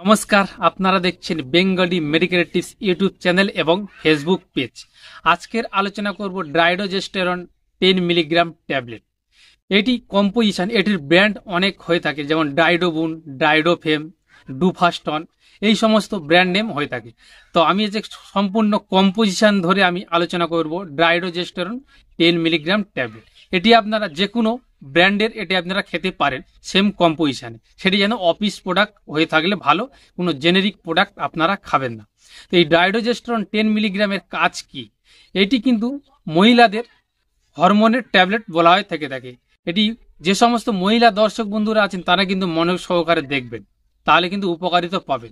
নমস্কার, আপনারা দেখছেন Bengali medical tips YouTube channel এবং ফেসবুক পেজ। আজকের আলোচনা করব ড্রাইডোজেস্টেরন 10 মিলিগ্রাম ট্যাবলেট। এটি কম্পোজিশন, এটির ব্র্যান্ড অনেক হয়ে থাকে, যেমন ডাইডোবুন, ডাইডোফেম, ডুফাস্টন, এই সমস্ত ব্র্যান্ড নেম হয়ে থাকে। তো আমি যে সম্পূর্ণ কম্পোজিশন ধরে আমি আলোচনা করব ড্রাইডোজেস্টেরন 10 মিলিগ্রাম ট্যাবলেট। এটি আপনারা যে কোনো ব্র্যান্ডের এটি আপনারা খেতে পারেন সেম কম্পোজিশনে, সেটি যেন অফিস প্রোডাক্ট হয়ে থাকলে ভালো, কোনো জেনেরিক প্রোডাক্ট আপনারা খাবেন না। তো এই ডাইডোজেস্টেরন 10 মিলিগ্রামের কাজ কি? এটি কিন্তু মহিলাদের হরমোনের ট্যাবলেট বলা হয় থেকে থাকে। এটি যে সমস্ত মহিলা দর্শক বন্ধুরা আছেন তারা কিন্তু মনোযোগ সহকারে দেখবেন, তাহলে কিন্তু উপকারিতা পাবেন।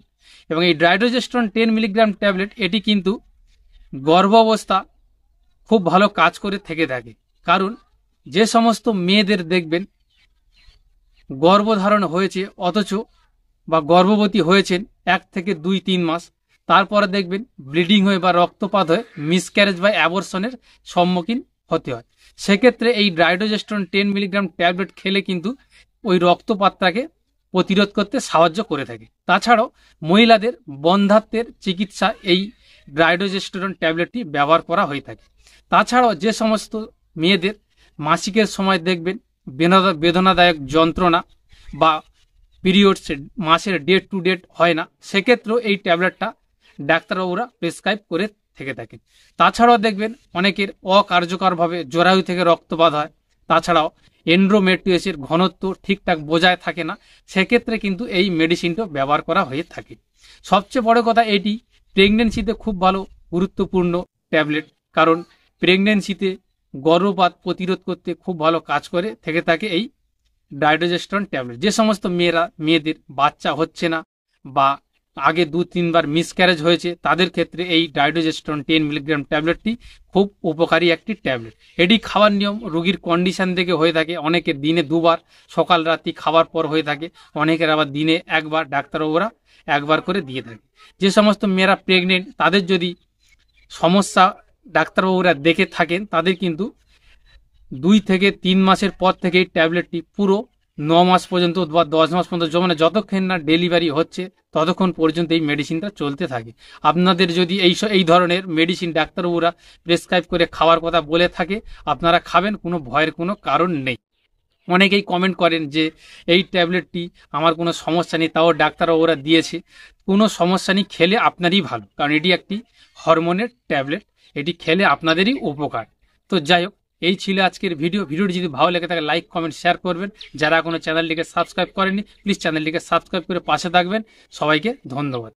এবং এই ড্রাইডোজেস্টেরন 10 মিলিগ্রাম ট্যাবলেট এটি কিন্তু গর্ভাবস্থা খুব ভালো কাজ করে থেকে থাকে। কারণ যে সমস্ত মেয়েদের দেখবেন গর্ভধারণ হয়েছে অথচ বা গর্ভবতী হয়েছেন 1 থেকে 2-3 মাস, তারপরে দেখবেন ব্লিডিং হয়ে বা রক্তপাত হয়ে মিসক্যারেজ বা অ্যাবর্শনের সম্মুখীন হতে হয়। সেক্ষেত্রে এই ড্রাইডোজেস্টেরন 10 মিলিগ্রাম ট্যাবলেট খেলে কিন্তু ওই রক্তপাতটাকে প্রতিরোধ করতে সাহায্য করে থাকে। তাছাড়াও মহিলাদের বন্ধ্যাত্বের চিকিৎসা এই ড্রাইডোজেস্টেরন ট্যাবলেটটি ব্যবহার করা হয়ে থাকে। তাছাড়াও যে সমস্ত মেয়েদের মাসিকের সময় দেখবেন বেদনাদায়ক যন্ত্রণা বা পিরিয়ডস মাসের ডেট টু ডেট হয় না, সেক্ষেত্রেও এই ট্যাবলেটটা ডাক্তারবাবুরা প্রেসক্রাইব করে থেকে থাকেন। তাছাড়াও দেখবেন অনেকের অকার্যকরভাবে জরায়ু থেকে রক্তপাত হয়। তাছাড়াও এন্ড্রোমেট্রিয়াসের ঘনত্ব ঠিকঠাক বোঝায় থাকে না, সেক্ষেত্রে কিন্তু এই মেডিসিনটা ব্যবহার করা হয়ে থাকে। সবচেয়ে বড় কথা, এটি প্রেগনেন্সিতে খুব ভালো গুরুত্বপূর্ণ ট্যাবলেট, কারণ প্রেগনেন্সিতে গর্ভপাত প্রতিরোধ করতে খুব ভালো কাজ করে থেকে থাকে এই ডাইডোজেস্টেরন ট্যাবলেট। যে সমস্ত মেয়েদের বাচ্চা হচ্ছে না বা আগে 2-3 বার মিসক্যারেজ হয়েছে, তাদের ক্ষেত্রে এই ডাইডোজেস্টেরন 10 মিলিগ্রাম ট্যাবলেটটি খুব উপকারী একটি ট্যাবলেট। এটি খাওয়ার নিয়ম রোগীর কন্ডিশন থেকে হয়ে থাকে। অনেকের দিনে 2 বার, সকাল রাত্রি খাওয়ার পর হয়ে থাকে, অনেকের আবার দিনে 1 বার, ডাক্তারবাবুরা 1 বার করে দিয়ে থাকে। যে সমস্ত মেয়েরা প্রেগনেন্ট তাদের যদি সমস্যা ডাক্তারবাবুরা দেখে থাকেন, তাদের কিন্তু 2 থেকে 3 মাসের পর থেকে এই ট্যাবলেটটি পুরো 9 মাস পর্যন্ত বা 10 মাস পর্যন্ত, মানে যতক্ষণ না ডেলিভারি হচ্ছে ততক্ষণ পর্যন্ত এই মেডিসিনটা চলতে থাকে। আপনাদের যদি এই ধরনের মেডিসিন ডাক্তারবাবুরা প্রেসক্রাইব করে খাওয়ার কথা বলে থাকে, আপনারা খাবেন, কোনো ভয়ের কোনো কারণ নেই। অনেকেই কমেন্ট করেন যে এই ট্যাবলেটটি আমার কোনো সমস্যা নেই, তাও ডাক্তারবাবুরা দিয়েছে। কোনো সমস্যা নেই, খেলে আপনারই ভালো, কারণ এটি একটি হরমোনের ট্যাবলেট, এটি খেলে আপনাদেরই উপকার। তো যাই হোক, এই ছিল আজকের ভিডিওটি যদি ভালো লেগে থাকে লাইক, কমেন্ট, শেয়ার করবেন। যারা কোনো চ্যানেলটিকে সাবস্ক্রাইব করেনি প্লিজ চ্যানেলটিকে সাবস্ক্রাইব করে পাশে থাকবেন। সবাইকে ধন্যবাদ।